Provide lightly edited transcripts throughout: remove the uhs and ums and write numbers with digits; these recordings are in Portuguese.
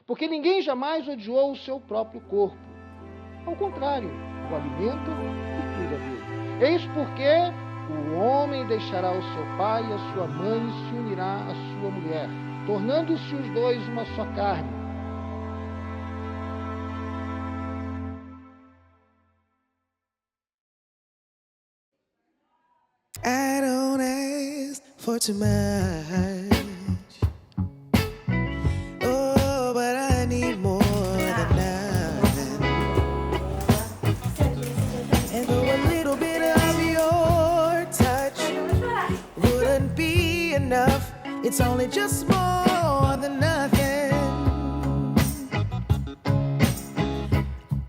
porque ninguém jamais odiou o seu próprio corpo. Ao contrário, o alimenta e cuida dele. Eis porque o homem deixará o seu pai e a sua mãe e se unirá à sua mulher, tornando-se os dois uma só carne. I don't ask for too much. Oh, but I need more than nothing. And though a little bit of your touch wouldn't be enough, it's only just more than nothing.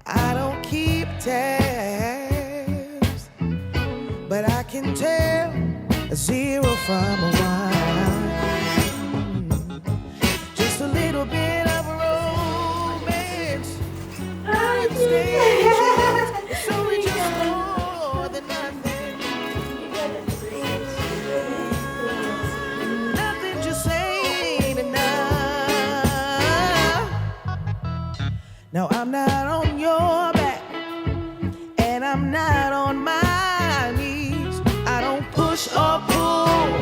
I don't keep tabs, but I can tell a zero from a one. Just a little bit of romance. It's only just more than nothing. Nothing just ain't enough. Now I'm not on your back, and I'm not on my knees. I don't push or pull,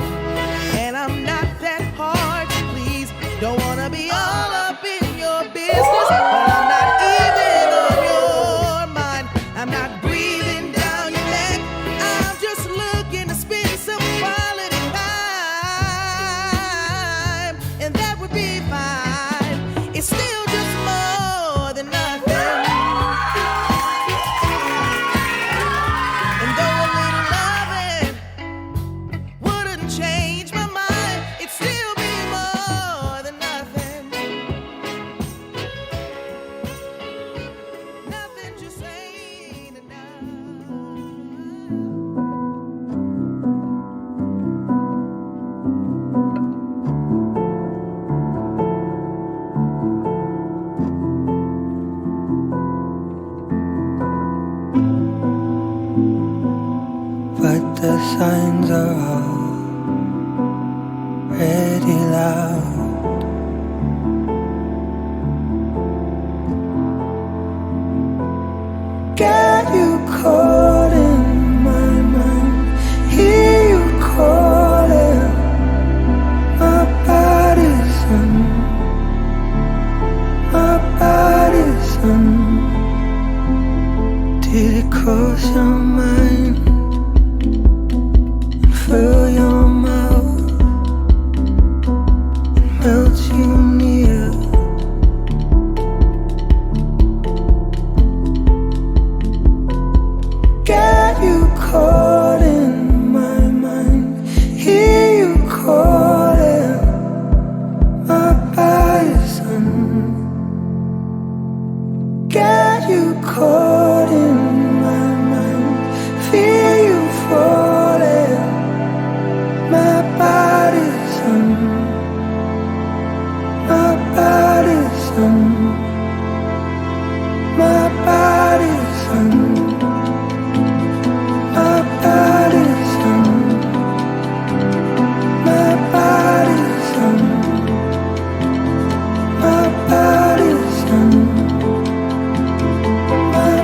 and I'm not that hard to please. Don't wanna be all up in your business, but I'm not even on your mind. I'm not breathing down your neck. I'm just looking to spend some quality time, and that would be fine. It's still just more than nothing. And though a little loving wouldn't change my mind, it'd still be more than nothing. Nothing just ain't enough. But the signs are already loud. Get you caught in my mind, hear you calling my body's on, my body's on. Did it cross your mind? Fill your mouth and melt you near. Get you caught in my mind, hear you calling my body's on. Get you caught in my mind, feel you falling. My body's on, my body's on, my body's on, my body's on, my body's on, my body's on, my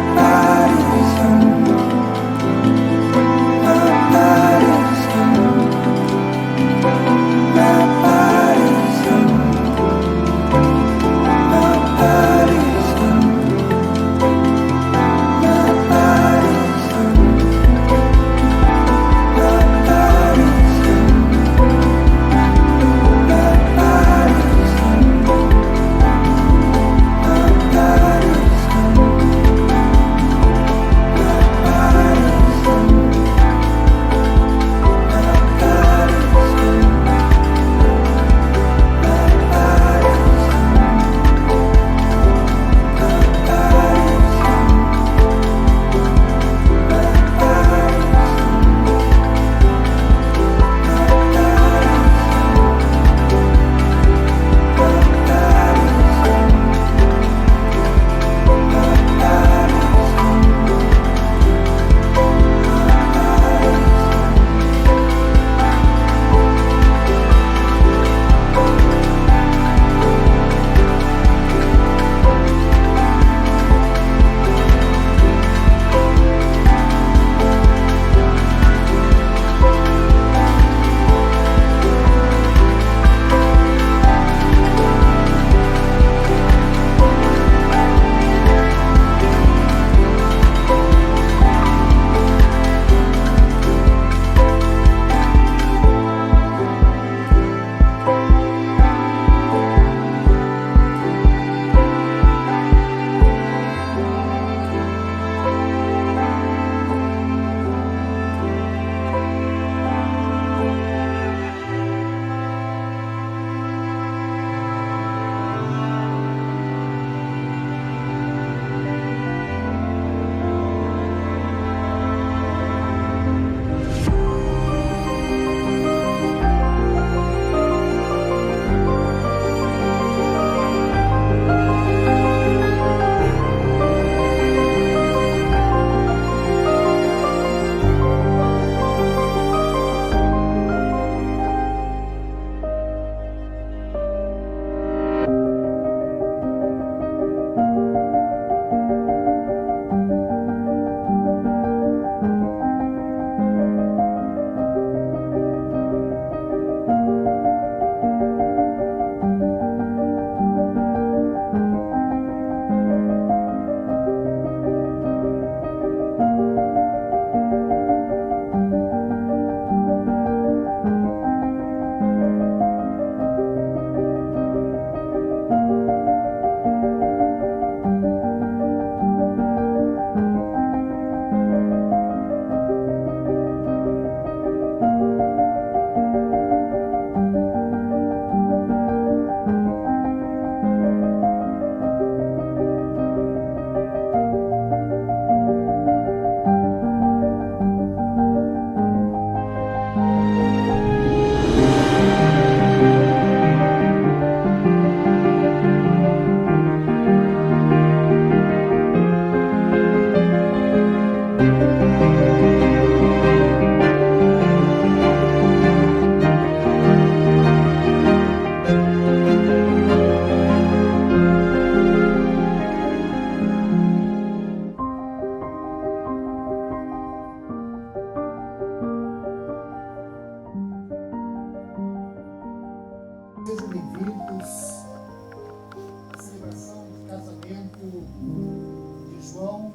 de João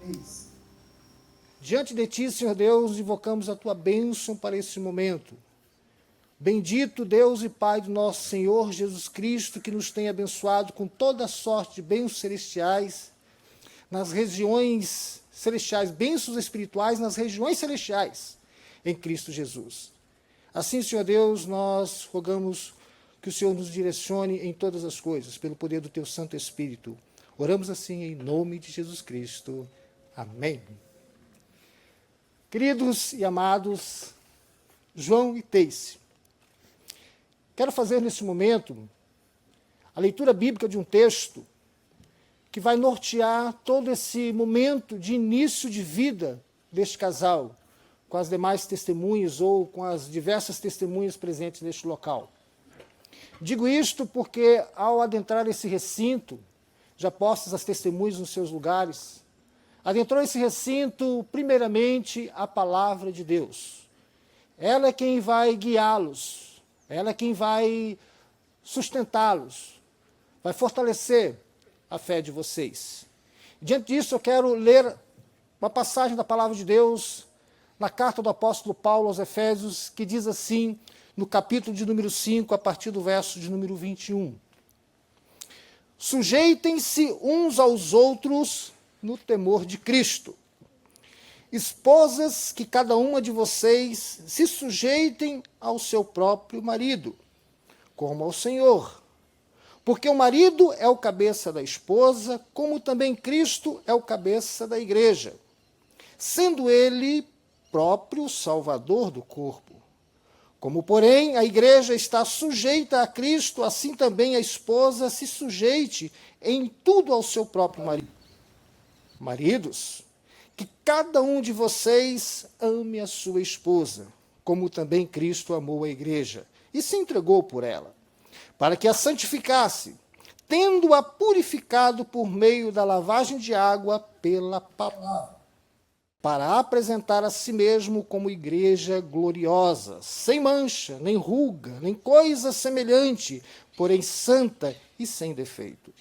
3. Diante de ti, Senhor Deus, invocamos a tua bênção para esse momento. Bendito Deus e Pai do nosso Senhor Jesus Cristo, que nos tem abençoado com toda sorte de bênçãos celestiais, nas regiões celestiais, bênçãos espirituais nas regiões celestiais, em Cristo Jesus. Assim, Senhor Deus, nós rogamos que o Senhor nos direcione em todas as coisas, pelo poder do teu Santo Espírito. Oramos assim em nome de Jesus Cristo. Amém. Queridos e amados, João e Teice, quero fazer nesse momento a leitura bíblica de um texto que vai nortear todo esse momento de início de vida deste casal, com as demais testemunhas ou com as diversas testemunhas presentes neste local. Digo isto porque, ao adentrar esse recinto, já postas as testemunhas nos seus lugares, adentrou esse recinto, primeiramente, a palavra de Deus. Ela é quem vai guiá-los, ela é quem vai sustentá-los, vai fortalecer a fé de vocês. Diante disso, eu quero ler uma passagem da palavra de Deus na carta do apóstolo Paulo aos Efésios, que diz assim, no capítulo de número 5, a partir do verso de número 21. Sujeitem-se uns aos outros no temor de Cristo. Esposas, que cada uma de vocês se sujeitem ao seu próprio marido, como ao Senhor. Porque o marido é o cabeça da esposa, como também Cristo é o cabeça da igreja, sendo ele próprio Salvador do corpo. Como, porém, a igreja está sujeita a Cristo, assim também a esposa se sujeite em tudo ao seu próprio marido. Maridos, que cada um de vocês ame a sua esposa, como também Cristo amou a igreja e se entregou por ela, para que a santificasse, tendo-a purificado por meio da lavagem de água pela palavra, para apresentar a si mesmo como igreja gloriosa, sem mancha, nem ruga, nem coisa semelhante, porém santa e sem defeito.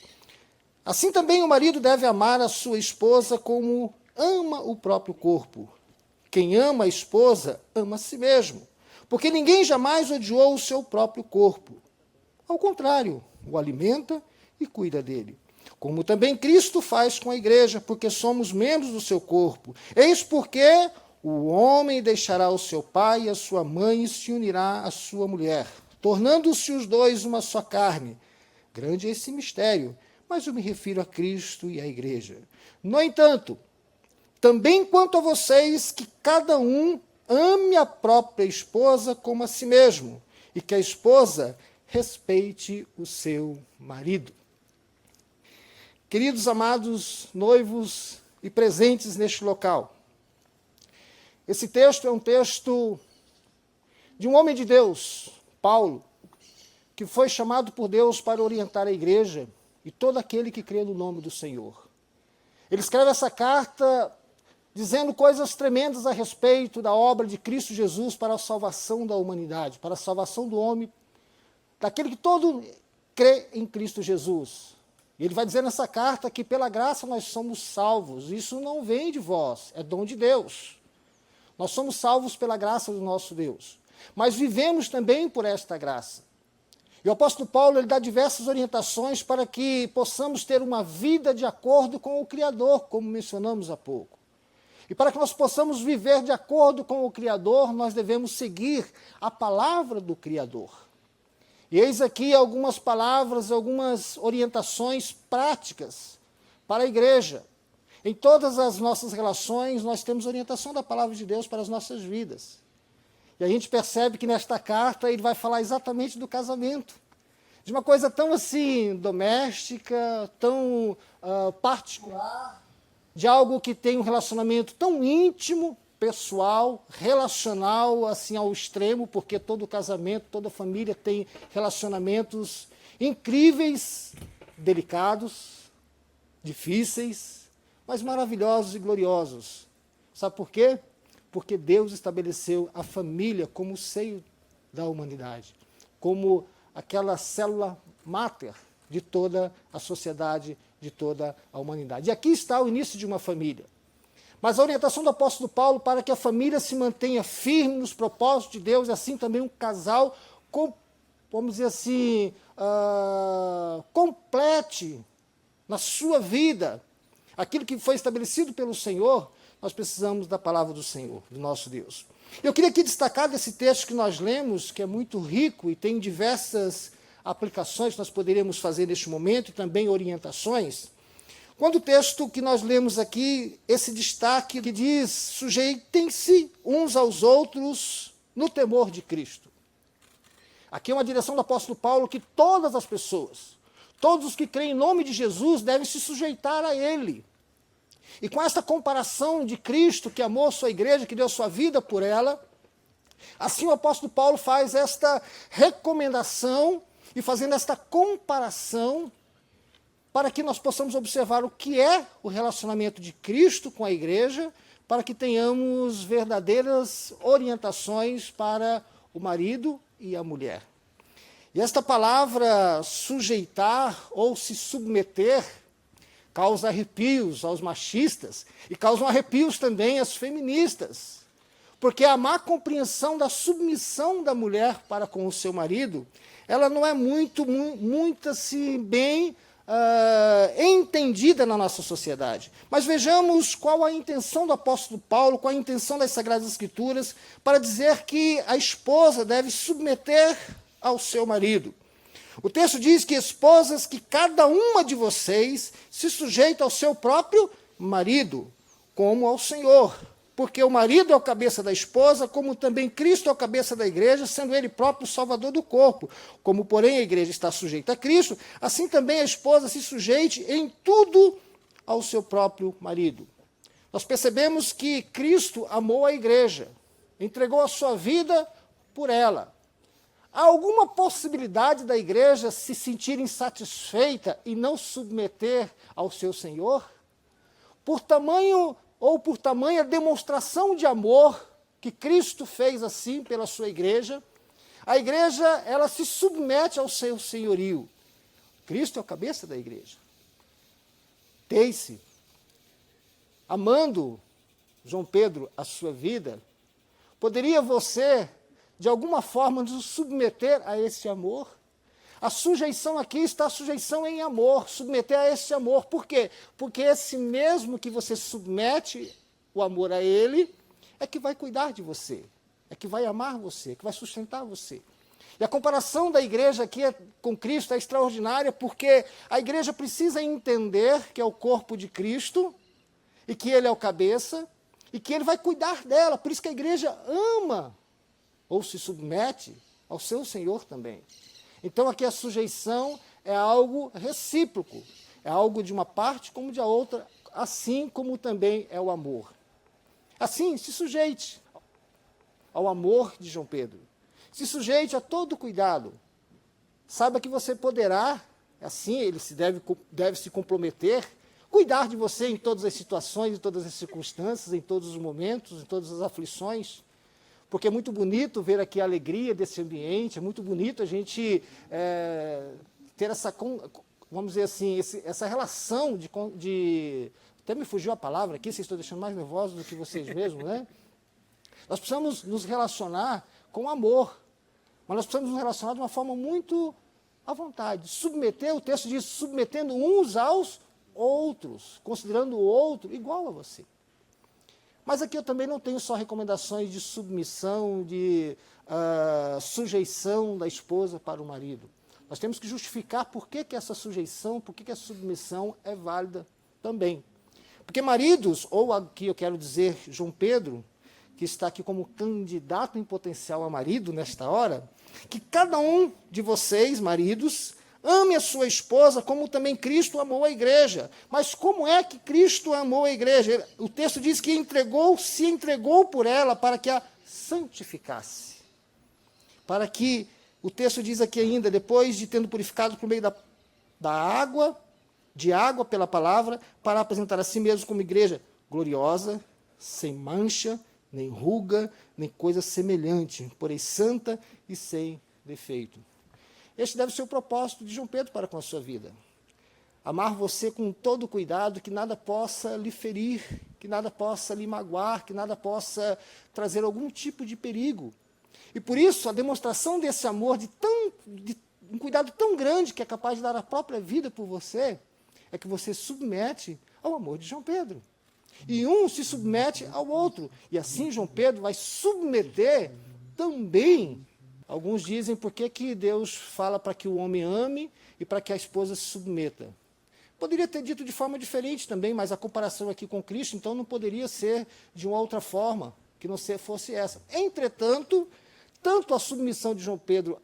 Assim também o marido deve amar a sua esposa como ama o próprio corpo. Quem ama a esposa, ama a si mesmo, porque ninguém jamais odiou o seu próprio corpo. Ao contrário, o alimenta e cuida dele. Como também Cristo faz com a igreja, porque somos membros do seu corpo. Eis porque o homem deixará o seu pai e a sua mãe e se unirá à sua mulher, tornando-se os dois uma só carne. Grande é esse mistério, mas eu me refiro a Cristo e à igreja. No entanto, também quanto a vocês, que cada um ame a própria esposa como a si mesmo, e que a esposa respeite o seu marido. Queridos amados noivos e presentes neste local, esse texto é um texto de um homem de Deus, Paulo, que foi chamado por Deus para orientar a igreja e todo aquele que crê no nome do Senhor. Ele escreve essa carta dizendo coisas tremendas a respeito da obra de Cristo Jesus para a salvação da humanidade, para a salvação do homem, daquele que todo crê em Cristo Jesus. Ele vai dizer nessa carta que pela graça nós somos salvos. Isso não vem de vós, é dom de Deus. Nós somos salvos pela graça do nosso Deus. Mas vivemos também por esta graça. E o apóstolo Paulo ele dá diversas orientações para que possamos ter uma vida de acordo com o Criador, como mencionamos há pouco. E para que nós possamos viver de acordo com o Criador, nós devemos seguir a palavra do Criador. E eis aqui algumas palavras, algumas orientações práticas para a igreja. Em todas as nossas relações, nós temos orientação da palavra de Deus para as nossas vidas. E a gente percebe que nesta carta ele vai falar exatamente do casamento. De uma coisa tão assim, doméstica, tão particular, de algo que tem um relacionamento tão íntimo, pessoal, relacional, assim, ao extremo, porque todo casamento, toda família tem relacionamentos incríveis, delicados, difíceis, mas maravilhosos e gloriosos. Sabe por quê? Porque Deus estabeleceu a família como o seio da humanidade, como aquela célula máter de toda a sociedade, de toda a humanidade. E aqui está o início de uma família. Mas a orientação do apóstolo Paulo para que a família se mantenha firme nos propósitos de Deus, e assim também um casal, vamos dizer assim, complete na sua vida aquilo que foi estabelecido pelo Senhor. Nós precisamos da palavra do Senhor, do nosso Deus. Eu queria aqui destacar desse texto que nós lemos, que é muito rico e tem diversas aplicações que nós poderíamos fazer neste momento e também orientações. Quando o texto que nós lemos aqui, esse destaque que diz: sujeitem-se uns aos outros no temor de Cristo. Aqui é uma direção do apóstolo Paulo que todas as pessoas, todos os que creem em nome de Jesus devem se sujeitar a Ele. E com esta comparação de Cristo, que amou a sua igreja, que deu sua vida por ela, assim o apóstolo Paulo faz esta recomendação e fazendo esta comparação para que nós possamos observar o que é o relacionamento de Cristo com a igreja, para que tenhamos verdadeiras orientações para o marido e a mulher. E esta palavra sujeitar ou se submeter causa arrepios aos machistas e causam arrepios também às feministas, porque a má compreensão da submissão da mulher para com o seu marido, ela não é muito assim, bem entendida na nossa sociedade. Mas vejamos qual a intenção do apóstolo Paulo, qual a intenção das Sagradas Escrituras, para dizer que a esposa deve submeter ao seu marido. O texto diz que esposas, que cada uma de vocês se sujeita ao seu próprio marido, como ao Senhor. Porque o marido é o cabeça da esposa, como também Cristo é o cabeça da igreja, sendo ele próprio o salvador do corpo. Como, porém, a igreja está sujeita a Cristo, assim também a esposa se sujeite em tudo ao seu próprio marido. Nós percebemos que Cristo amou a igreja, entregou a sua vida por ela. Há alguma possibilidade da igreja se sentir insatisfeita e não submeter ao seu Senhor? Por tamanha demonstração de amor que Cristo fez assim pela sua igreja, a igreja ela se submete ao seu senhorio. Cristo é o cabeça da igreja. Tem-se, amando João Pedro a sua vida, poderia você de alguma forma nos submeter a esse amor? A sujeição aqui está a sujeição em amor, submeter a esse amor. Por quê? Porque esse mesmo que você submete o amor a ele, é que vai cuidar de você, é que vai amar você, é que vai sustentar você. E a comparação da igreja aqui com Cristo é extraordinária, porque a igreja precisa entender que é o corpo de Cristo, e que ele é o cabeça, e que ele vai cuidar dela. Por isso que a igreja ama ou se submete ao seu Senhor também. Então aqui a sujeição é algo recíproco, é algo de uma parte como de a outra, assim como também é o amor. Assim, se sujeite ao amor de João Pedro, se sujeite a todo cuidado, saiba que você poderá, assim ele deve se comprometer, cuidar de você em todas as situações, em todas as circunstâncias, em todos os momentos, em todas as aflições. Porque é muito bonito ver aqui a alegria desse ambiente, é muito bonito a gente ter essa, vamos dizer assim, essa relação de... Até me fugiu a palavra aqui, vocês estão deixando mais nervosos do que vocês mesmos, né? Nós precisamos nos relacionar com amor, mas nós precisamos nos relacionar de uma forma muito à vontade. Submeter, o texto diz, submetendo uns aos outros, considerando o outro igual a você. Mas aqui eu também não tenho só recomendações de submissão, de sujeição da esposa para o marido. Nós temos que justificar por que essa sujeição, por que essa submissão é válida também. Porque maridos, ou aqui eu quero dizer João Pedro, que está aqui como candidato em potencial a marido nesta hora, que cada um de vocês, maridos, ame a sua esposa como também Cristo amou a igreja. Mas como é que Cristo amou a igreja? O texto diz que se entregou por ela para que a santificasse. Para que, o texto diz aqui ainda, depois de tendo purificado por meio da água, de água pela palavra, para apresentar a si mesmo como igreja gloriosa, sem mancha, nem ruga, nem coisa semelhante, porém santa e sem defeito. Este deve ser o propósito de João Pedro para com a sua vida. Amar você com todo cuidado, que nada possa lhe ferir, que nada possa lhe magoar, que nada possa trazer algum tipo de perigo. E por isso, a demonstração desse amor, de um cuidado tão grande que é capaz de dar a própria vida por você, é que você se submete ao amor de João Pedro. E um se submete ao outro. E assim João Pedro vai submeter também. Alguns dizem por que Deus fala para que o homem ame e para que a esposa se submeta. Poderia ter dito de forma diferente também, mas a comparação aqui com Cristo, então, não poderia ser de uma outra forma, que não fosse essa. Entretanto, tanto a submissão de João Pedro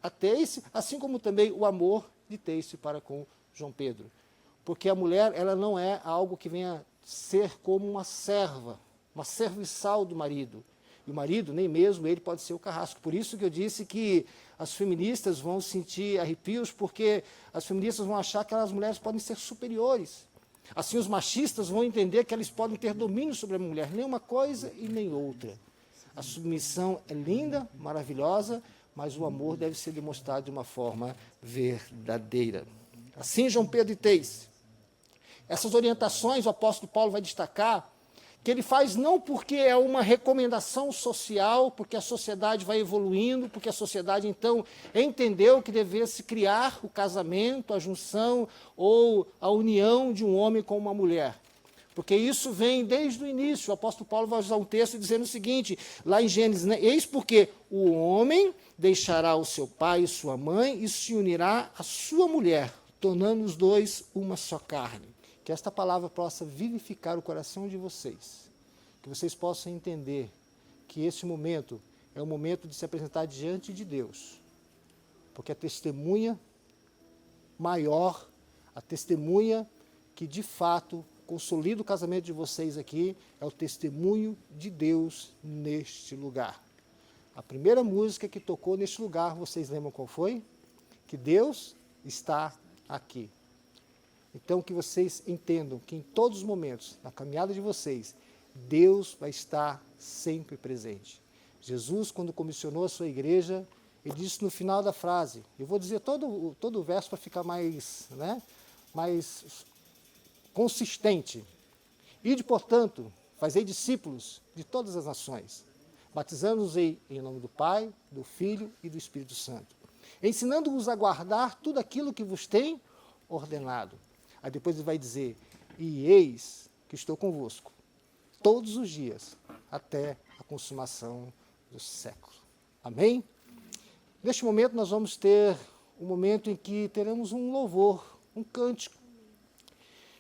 a Teice, assim como também o amor de Teice para com João Pedro. Porque a mulher, ela não é algo que venha ser como uma serva, uma serviçal do marido. E o marido, nem mesmo ele pode ser o carrasco. Por isso que eu disse que as feministas vão sentir arrepios, porque as feministas vão achar que as mulheres podem ser superiores. Assim, os machistas vão entender que eles podem ter domínio sobre a mulher, nem uma coisa e nem outra. A submissão é linda, maravilhosa, mas o amor deve ser demonstrado de uma forma verdadeira. Assim, João Pedro e Teice. Essas orientações o apóstolo Paulo vai destacar, que ele faz não porque é uma recomendação social, porque a sociedade vai evoluindo, porque a sociedade, então, entendeu que devia se criar o casamento, a junção ou a união de um homem com uma mulher. Porque isso vem desde o início. O apóstolo Paulo vai usar um texto dizendo o seguinte, lá em Gênesis, né? Eis porque o homem deixará o seu pai e sua mãe e se unirá à sua mulher, tornando os dois uma só carne. Que esta palavra possa vivificar o coração de vocês. Que vocês possam entender que esse momento é o momento de se apresentar diante de Deus. Porque a testemunha maior, a testemunha que de fato consolida o casamento de vocês aqui, é o testemunho de Deus neste lugar. A primeira música que tocou neste lugar, vocês lembram qual foi? Que Deus está aqui. Então, que vocês entendam que em todos os momentos, na caminhada de vocês, Deus vai estar sempre presente. Jesus, quando comissionou a sua igreja, ele disse no final da frase, eu vou dizer todo o verso para ficar mais consistente. Ide, portanto, fazei discípulos de todas as nações, batizando-os em nome do Pai, do Filho e do Espírito Santo, ensinando-os a guardar tudo aquilo que vos tem ordenado. Aí depois ele vai dizer, e eis que estou convosco todos os dias, até a consumação do século. Amém? Neste momento nós vamos ter um momento em que teremos um louvor, um cântico.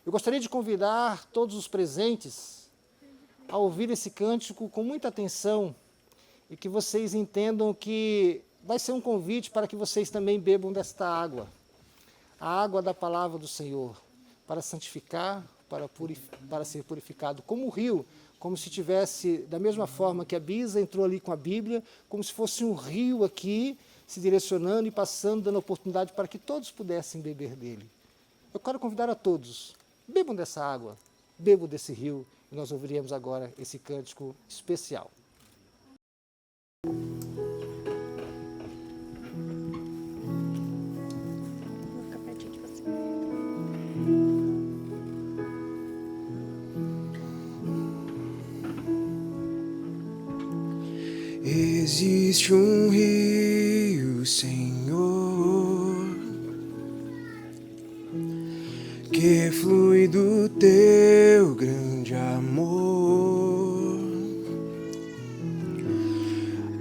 Eu gostaria de convidar todos os presentes a ouvir esse cântico com muita atenção e que vocês entendam que vai ser um convite para que vocês também bebam desta água, a água da palavra do Senhor, para santificar, para ser purificado, como o rio, como se tivesse, da mesma forma que a Bisa entrou ali com a Bíblia, como se fosse um rio aqui, se direcionando e passando, dando oportunidade para que todos pudessem beber dele. Eu quero convidar a todos, bebam dessa água, bebam desse rio, e nós ouviremos agora esse cântico especial. Existe um rio, Senhor, que flui do teu grande amor,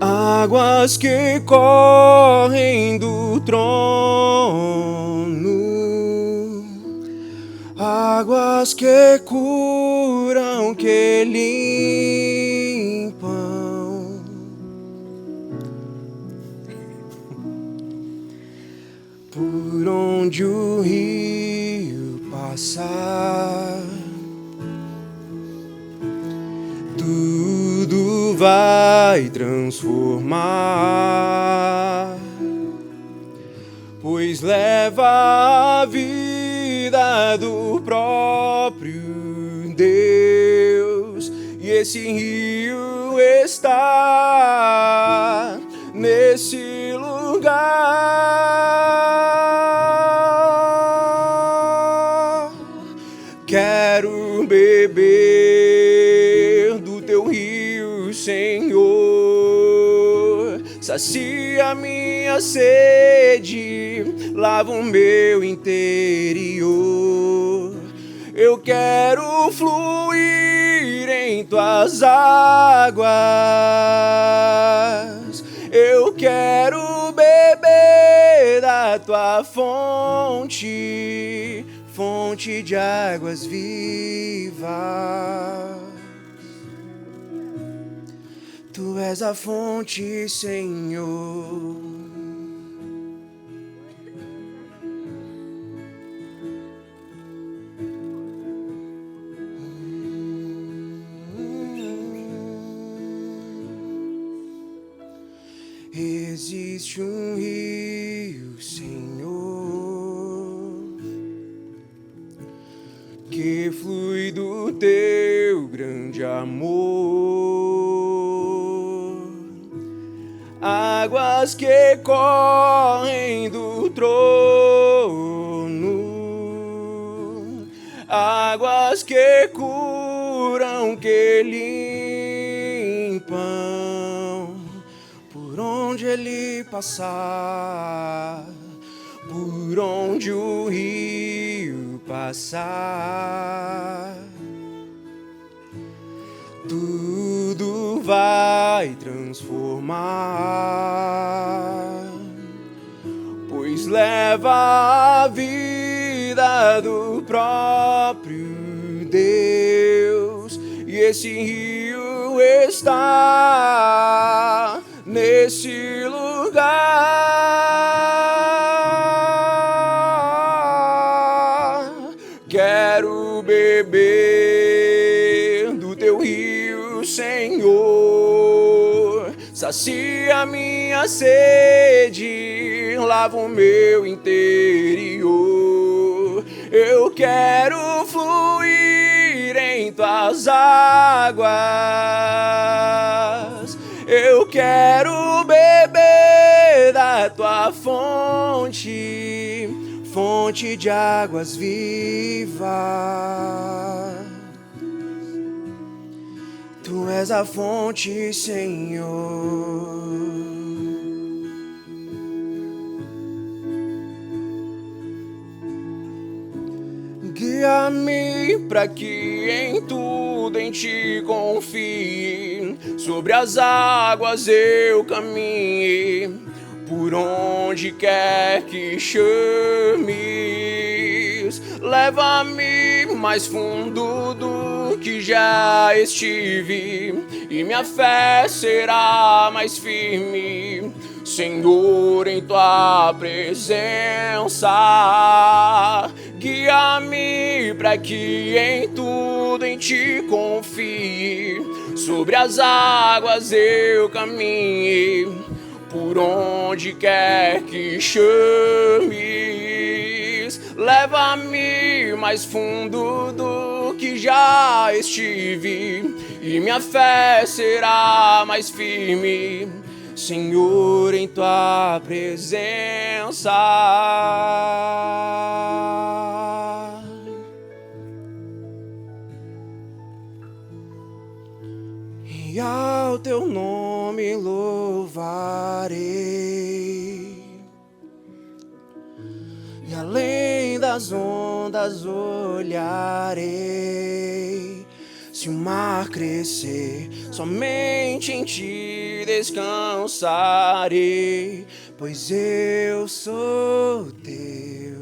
águas que correm do trono, águas que curam, que limpam. Por onde o rio passar, tudo vai transformar, pois leva a vida do próprio Deus, e esse rio está nesse lugar. quero beber do teu rio, Senhor. Sacia minha sede, lava o meu interior. Eu quero fluir em tuas águas. Eu quero beber da tua fonte, fonte de águas vivas. Tu és a fonte, Senhor. Existe um rio, Senhor, que flui do teu grande amor. Águas que correm do trono, águas que curam, que limpam. Por onde ele passar, por onde o rio passar, tudo vai transformar, pois leva a vida do próprio Deus, e esse rio está nesse lugar. Quero beber do teu rio, Senhor. Sacia minha sede, lava o meu interior. Eu quero fluir em tuas águas. Eu quero beber da tua fonte, fonte de águas vivas. Tu és a fonte, Senhor. Guia-me para que em tudo em ti confie. Sobre as águas eu caminhe, por onde quer que chames. Leva-me mais fundo do que já estive, e minha fé será mais firme, Senhor, em tua presença. Guia-me para que em tudo em ti confie. Sobre as águas eu caminhe, por onde quer que chames. Leva-me mais fundo do que já estive, e minha fé será mais firme, Senhor, em tua presença. E ao teu nome louvarei, e além das ondas olharei. Se o mar crescer, somente em ti descansarei, pois eu sou teu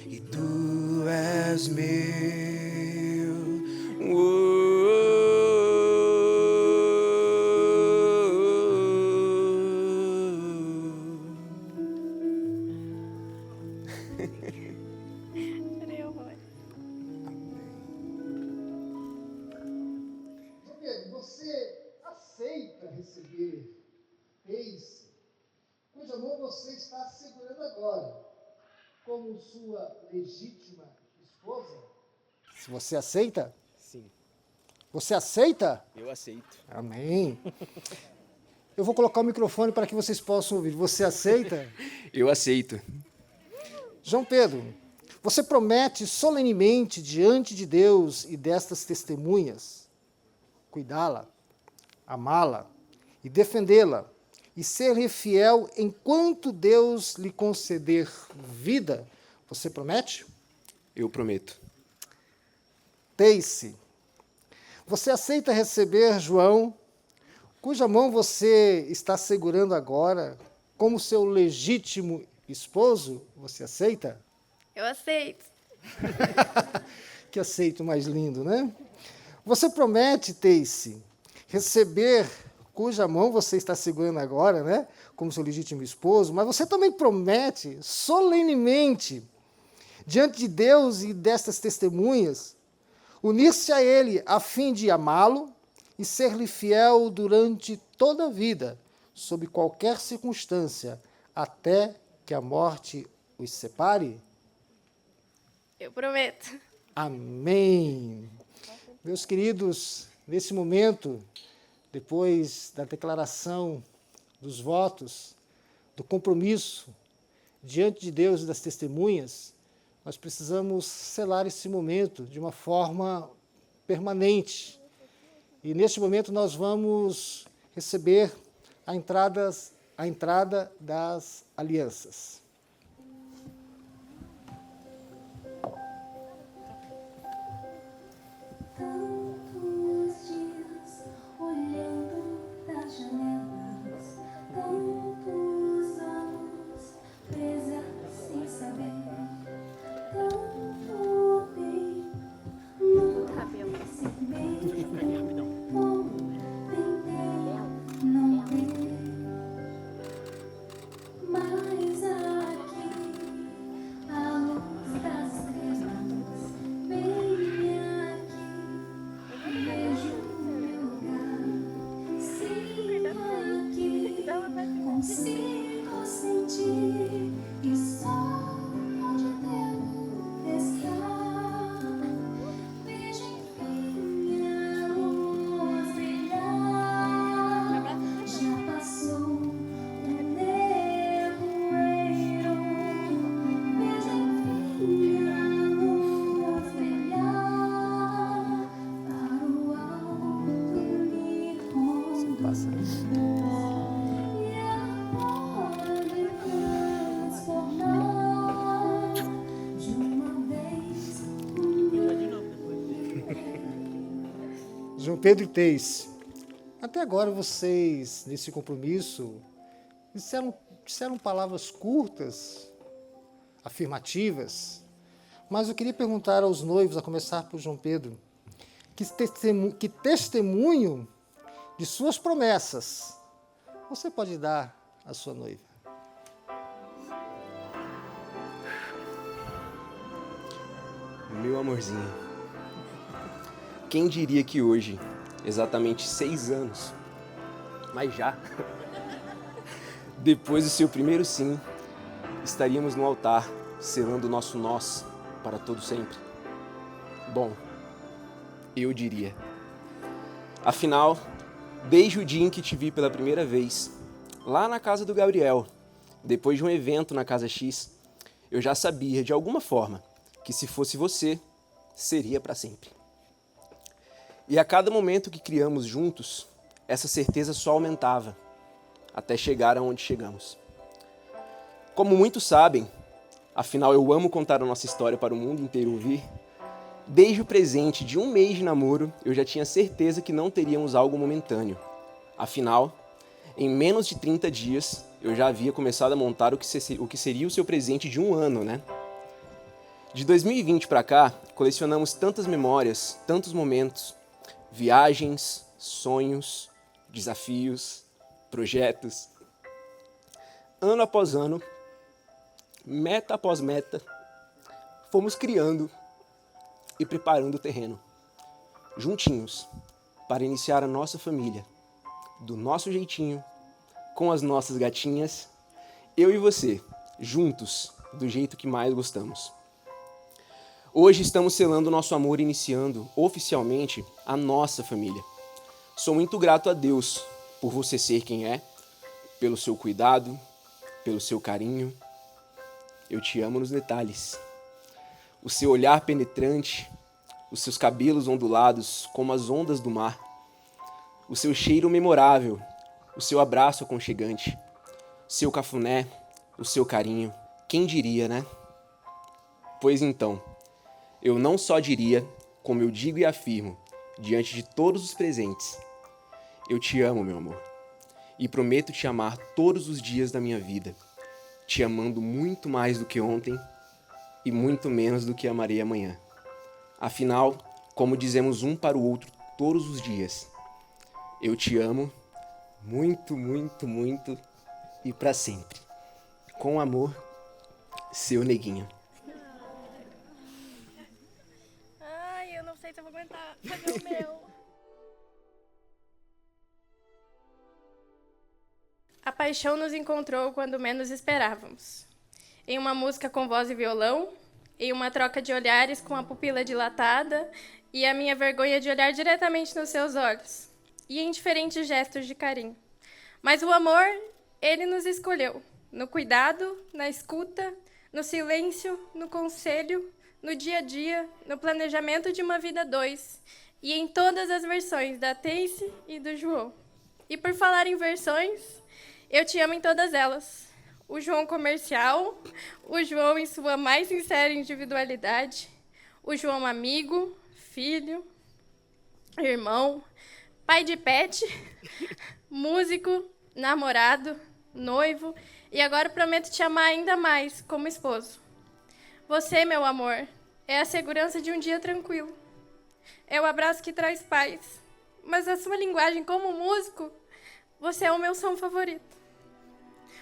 e tu és meu. Você aceita receber esse, cujo amor você está segurando agora, como sua legítima esposa? Se você aceita? Sim. Você aceita? Eu aceito. Amém. Eu vou colocar o microfone para que vocês possam ouvir. Você aceita? Eu aceito. João Pedro, Você promete solenemente diante de Deus e destas testemunhas cuidá-la, amá-la e defendê-la e ser-lhe fiel enquanto Deus lhe conceder vida? Você promete? Eu prometo. Teice, você aceita receber João, cuja mão você está segurando agora, como seu legítimo esposo? Você aceita? Eu aceito. Que aceito mais lindo, né? Você promete, Teice, receber cuja mão você está segurando agora, né? Como seu legítimo esposo, mas você também promete solenemente, diante de Deus e destas testemunhas, unir-se a Ele a fim de amá-lo e ser-lhe fiel durante toda a vida, sob qualquer circunstância, até que a morte os separe? Eu prometo. Amém. Meus queridos, nesse momento, depois da declaração dos votos, do compromisso diante de Deus e das testemunhas, nós precisamos selar esse momento de uma forma permanente. E neste momento nós vamos receber a entrada das alianças. Tantos dias olhando das janelas, tantos anos presa sem saber, tanto tempo nunca se vê, como tentei não ver, mas aqui a luz das trevas vem aqui. Vejo meu lugar, sinto aqui, consigo sentir e só onde devo estar. Vejo enfim a luz brilhar. Já passou o nevoeiro. Vejo enfim a luz brilhar. Para o alto me conduz. E ela pode transformar de uma vez João Pedro e Teice, até agora vocês, nesse compromisso, disseram palavras curtas, afirmativas, mas eu queria perguntar aos noivos, a começar por João Pedro, que testemunho de suas promessas você pode dar à sua noiva? Meu amorzinho, quem diria que hoje, exatamente 6 anos, mas já, depois do seu primeiro sim, estaríamos no altar, selando o nosso nós para todo sempre? Bom, eu diria. Afinal, desde o dia em que te vi pela primeira vez, lá na casa do Gabriel, depois de um evento na Casa X, eu já sabia, de alguma forma, que se fosse você, seria para sempre. E a cada momento que criamos juntos, essa certeza só aumentava, até chegar aonde chegamos. Como muitos sabem, afinal eu amo contar a nossa história para o mundo inteiro ouvir, desde o presente de 1 mês de namoro, eu já tinha certeza que não teríamos algo momentâneo. Afinal, em menos de 30 dias, eu já havia começado a montar o que seria o seu presente de 1 ano, né? De 2020 para cá, colecionamos tantas memórias, tantos momentos, viagens, sonhos, desafios, projetos. Ano após ano, meta após meta, fomos criando e preparando o terreno, juntinhos, para iniciar a nossa família, do nosso jeitinho, com as nossas gatinhas, eu e você, juntos, do jeito que mais gostamos. Hoje estamos selando nosso amor, iniciando oficialmente a nossa família. Sou muito grato a Deus por você ser quem é, pelo seu cuidado, pelo seu carinho. Eu te amo nos detalhes. o seu olhar penetrante, os seus cabelos ondulados como as ondas do mar, o seu cheiro memorável, o seu abraço aconchegante, seu cafuné, o seu carinho. Quem diria, né? Pois então, eu não só diria, como eu digo e afirmo, diante de todos os presentes, eu te amo, meu amor, e prometo te amar todos os dias da minha vida, te amando muito mais do que ontem e muito menos do que amarei amanhã. Afinal, como dizemos um para o outro todos os dias, eu te amo muito, muito, muito e para sempre. Com amor, seu Neguinho. Ai, eu não sei se eu vou aguentar fazer o meu. A paixão nos encontrou quando menos esperávamos. Em uma música com voz e violão, em uma troca de olhares com a pupila dilatada e a minha vergonha de olhar diretamente nos seus olhos, e em diferentes gestos de carinho. Mas o amor, ele nos escolheu, no cuidado, na escuta, no silêncio, no conselho, no dia a dia, no planejamento de uma vida a dois, e em todas as versões da Teice e do João. E por falar em versões, eu te amo em todas elas. O João comercial, o João em sua mais sincera individualidade, o João amigo, filho, irmão, pai de pet, músico, namorado, noivo, e agora prometo te amar ainda mais como esposo. Você, meu amor, é a segurança de um dia tranquilo. É o abraço que traz paz. Mas a sua linguagem como músico, você é o meu som favorito.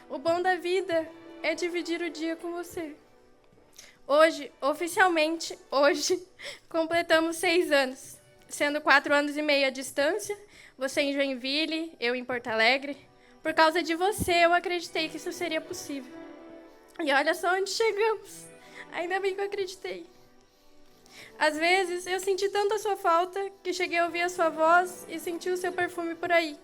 O bom da vida é dividir o dia com você. Hoje, oficialmente, completamos 6 anos, sendo 4 anos e meio à distância, você em Joinville, eu em Porto Alegre. Por causa de você, eu acreditei que isso seria possível. E olha só onde chegamos. Ainda bem que eu acreditei. Às vezes, eu senti tanto a sua falta que cheguei a ouvir a sua voz e senti o seu perfume por aí.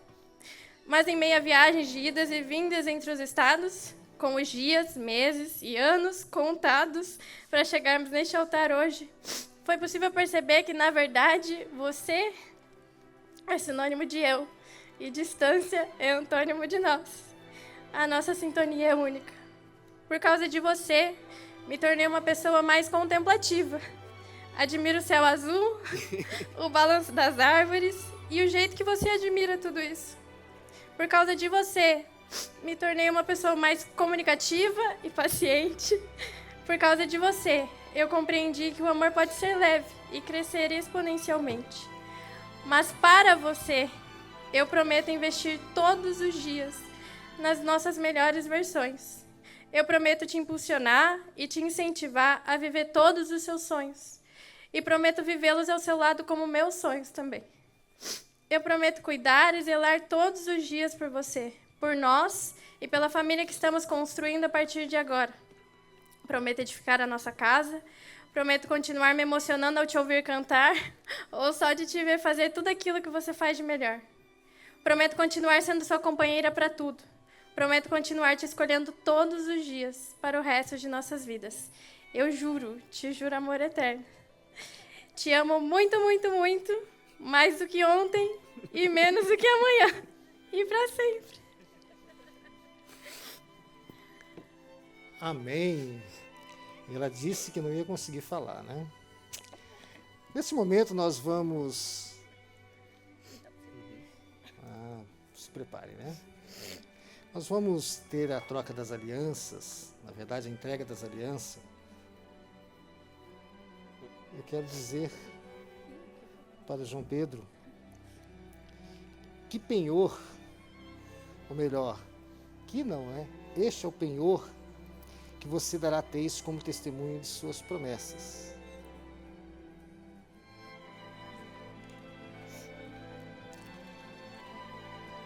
Mas em meio a viagens de idas e vindas entre os estados, com os dias, meses e anos contados para chegarmos neste altar hoje, foi possível perceber que, na verdade, você é sinônimo de eu e distância é antônimo de nós. A nossa sintonia é única. Por causa de você, me tornei uma pessoa mais contemplativa. Admiro o céu azul, o balanço das árvores e o jeito que você admira tudo isso. Por causa de você, me tornei uma pessoa mais comunicativa e paciente. Por causa de você, eu compreendi que o amor pode ser leve e crescer exponencialmente. Mas para você, eu prometo investir todos os dias nas nossas melhores versões. Eu prometo te impulsionar e te incentivar a viver todos os seus sonhos. E prometo vivê-los ao seu lado como meus sonhos também. Eu prometo cuidar e zelar todos os dias por você, por nós e pela família que estamos construindo a partir de agora. Prometo edificar a nossa casa. Prometo continuar me emocionando ao te ouvir cantar ou só de te ver fazer tudo aquilo que você faz de melhor. Prometo continuar sendo sua companheira para tudo. Prometo continuar te escolhendo todos os dias para o resto de nossas vidas. Eu juro, te juro amor eterno. Te amo muito, muito, muito, mais do que ontem e menos do que amanhã. E para sempre. Amém. Ela disse que não ia conseguir falar, né? Nesse momento nós vamos... se prepare, né? Nós vamos ter a troca das alianças, na verdade a entrega das alianças. Eu quero dizer para João Pedro que penhor, ou melhor, que não é, este é o penhor que você dará a Teice como testemunho de suas promessas.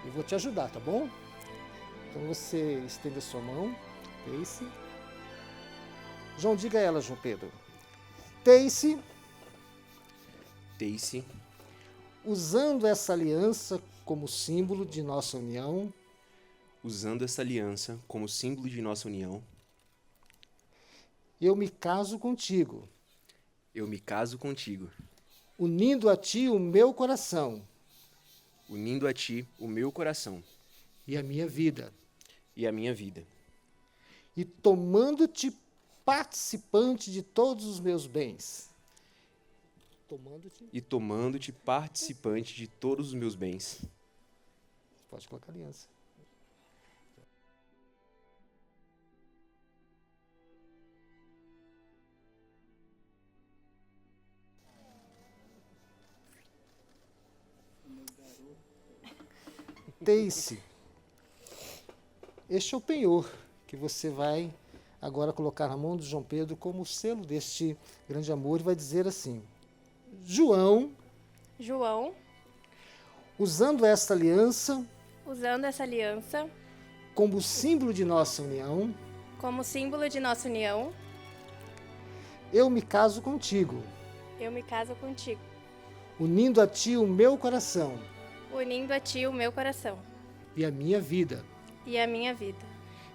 Eu vou te ajudar, tá bom? Então você estende a sua mão, Teice. João, diga a ela, João Pedro. Teice, usando essa aliança como símbolo de nossa união, eu me caso contigo, eu me caso contigo, unindo a ti o meu coração unindo a ti o meu coração e a minha vida, e a minha vida, e tomando-te participante de todos os meus bens. Tomando-te, e tomando-te participante de todos os meus bens. pode colocar aliança. Teice, este é o penhor que você vai agora colocar na mão de João Pedro como selo deste grande amor e vai dizer assim: João, usando esta aliança usando essa aliança como símbolo de nossa união, como símbolo de nossa união, eu me caso contigo, eu me caso contigo, unindo a ti o meu coração unindo a ti o meu coração e a minha vida, e a minha vida,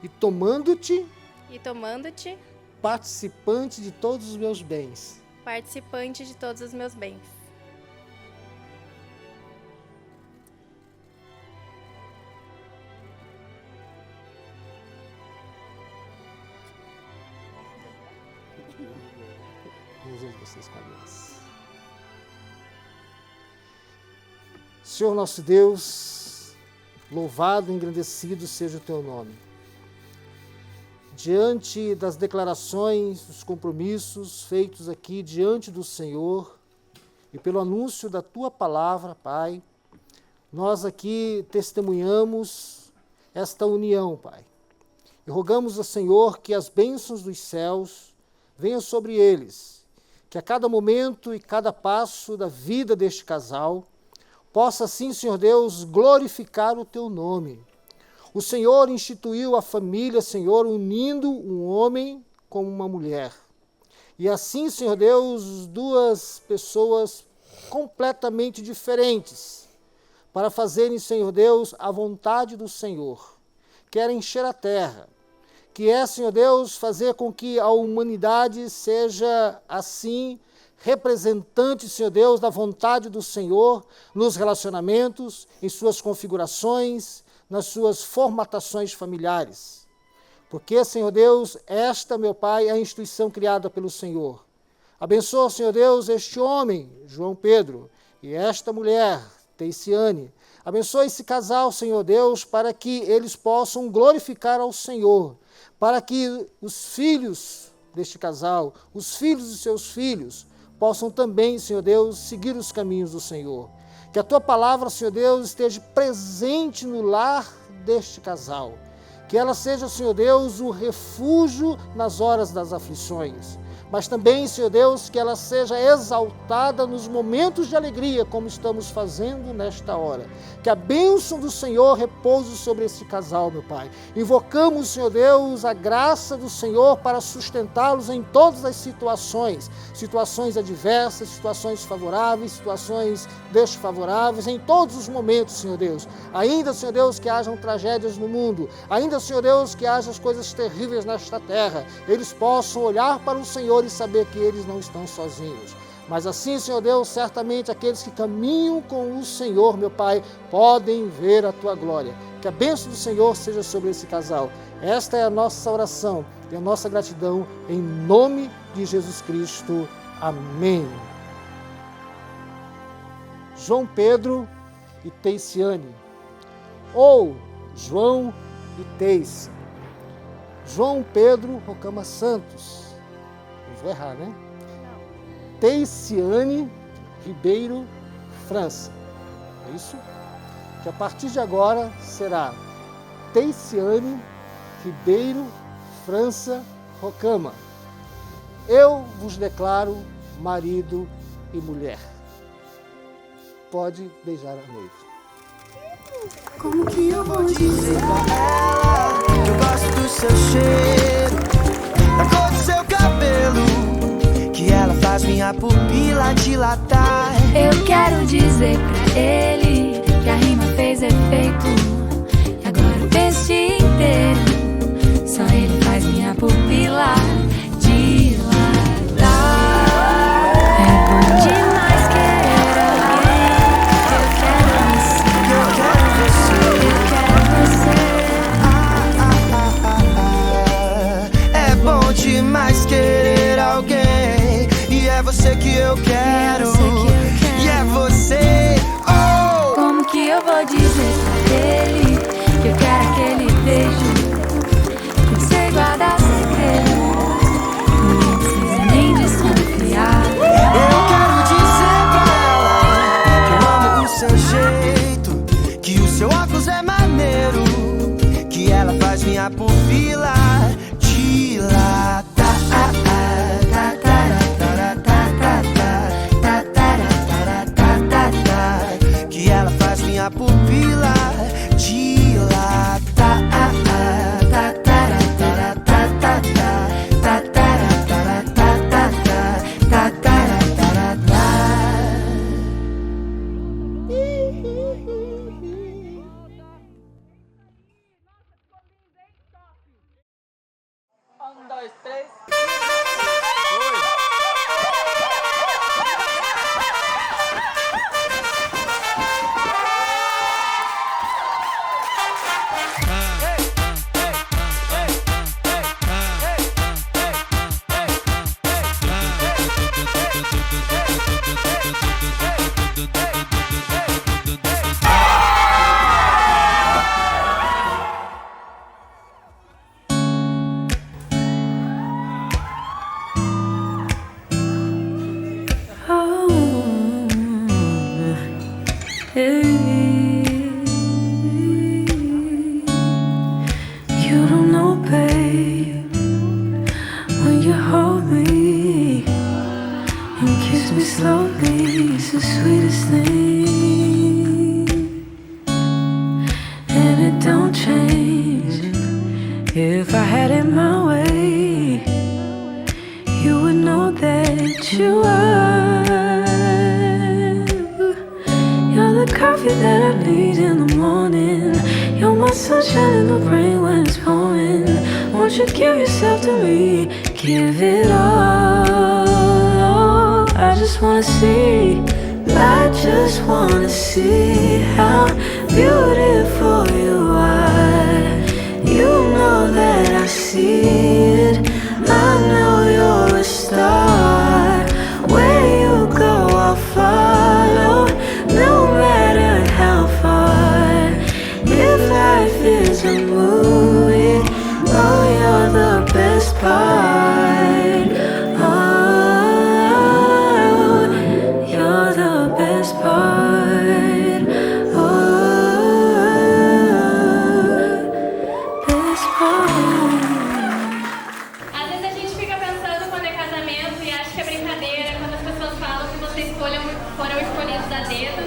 e tomando-te e tomando-te participante de todos os meus bens. participante de todos os meus bens. Vamos ver vocês com a aliança. Senhor nosso Deus, louvado e engrandecido seja o teu nome. Diante das declarações, dos compromissos feitos aqui diante do Senhor e pelo anúncio da tua palavra, Pai, nós aqui testemunhamos esta união, Pai. E rogamos ao Senhor que as bênçãos dos céus venham sobre eles, que a cada momento e cada passo da vida deste casal possa, assim, Senhor Deus, glorificar o teu nome. O Senhor instituiu a família, Senhor, unindo um homem com uma mulher. E assim, Senhor Deus, duas pessoas completamente diferentes, para fazerem, Senhor Deus, a vontade do Senhor. Querem encher a terra, que é, Senhor Deus, fazer com que a humanidade seja, assim, representante, Senhor Deus, da vontade do Senhor nos relacionamentos, em suas configurações, nas suas formatações familiares. Porque, Senhor Deus, esta, meu Pai, é a instituição criada pelo Senhor. Abençoa, Senhor Deus, este homem, João Pedro, e esta mulher, Teiciane. Abençoa esse casal, Senhor Deus, para que eles possam glorificar ao Senhor, para que os filhos deste casal, os filhos de seus filhos, possam também, Senhor Deus, seguir os caminhos do Senhor. Que a tua palavra, Senhor Deus, esteja presente no lar deste casal. Que ela seja, Senhor Deus, o refúgio nas horas das aflições. Mas também, Senhor Deus, que ela seja exaltada nos momentos de alegria, como estamos fazendo nesta hora. Que a bênção do Senhor repouse sobre esse casal, meu Pai. Invocamos, Senhor Deus, a graça do Senhor para sustentá-los em todas as situações. Situações adversas, situações favoráveis, situações desfavoráveis, em todos os momentos, Senhor Deus. Ainda, Senhor Deus, que hajam tragédias no mundo. Ainda, Senhor Deus, que haja coisas terríveis nesta terra. Eles possam olhar para o Senhor e saber que eles não estão sozinhos. Mas assim, Senhor Deus, certamente aqueles que caminham com o Senhor, meu Pai, podem ver a tua glória. Que a bênção do Senhor seja sobre esse casal. Esta é a nossa oração e a nossa gratidão em nome de Jesus Cristo. Amém. João Pedro e Teiciane, ou João e Teice. João Pedro Rocama Santos. Não vou errar, né? Teiciane Ribeiro França. É isso? Que a partir de agora será Teiciane Ribeiro França Rocama. Eu vos declaro marido e mulher. Pode beijar a noiva. Como que eu vou dizer pra ela que eu gosto do seu cheiro, da cor do seu cabelo, que ela faz minha pupila dilatar. Eu quero dizer pra ele que a rima fez efeito, e agora o texto inteiro só ele faz minha pupila dilatar. que eu quero. E é você. Oh! Como que eu vou dizer pra ele que eu quero aquele beijo? Que você guarda segredos, não precisa nem desconfiar. Eu quero dizer pra ela que eu amo o seu jeito, que o seu óculos é maneiro, que ela faz minha pupila dilatar. Que ela faz minha pupila dilatar. You don't know, babe, when you hold me and kiss me slowly, it's the sweetest thing. And it don't change. If I had it my way, you would know that you are. You're the coffee that I need in the morning. You're my sunshine in the rain when it's pouring. Won't you give yourself to me? Give it all. I just wanna see. I just wanna see how beautiful you are. You know that I see it. I know you're a star. Where you go, I'll follow, no matter how far. If life is a movie, oh, you're the best part. Oh, you're the best part. Oh, best part. Às vezes a gente fica pensando quando é casamento e acha que é brincadeira, quando as pessoas falam que vocês foram escolhidos a dedo,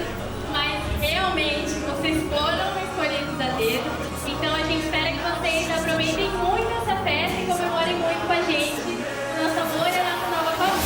mas realmente vocês foram escolhidos a dedo. Então a gente espera que vocês aproveitem muito essa festa e comemorem muito com a gente. Nosso amor é a nossa nova família.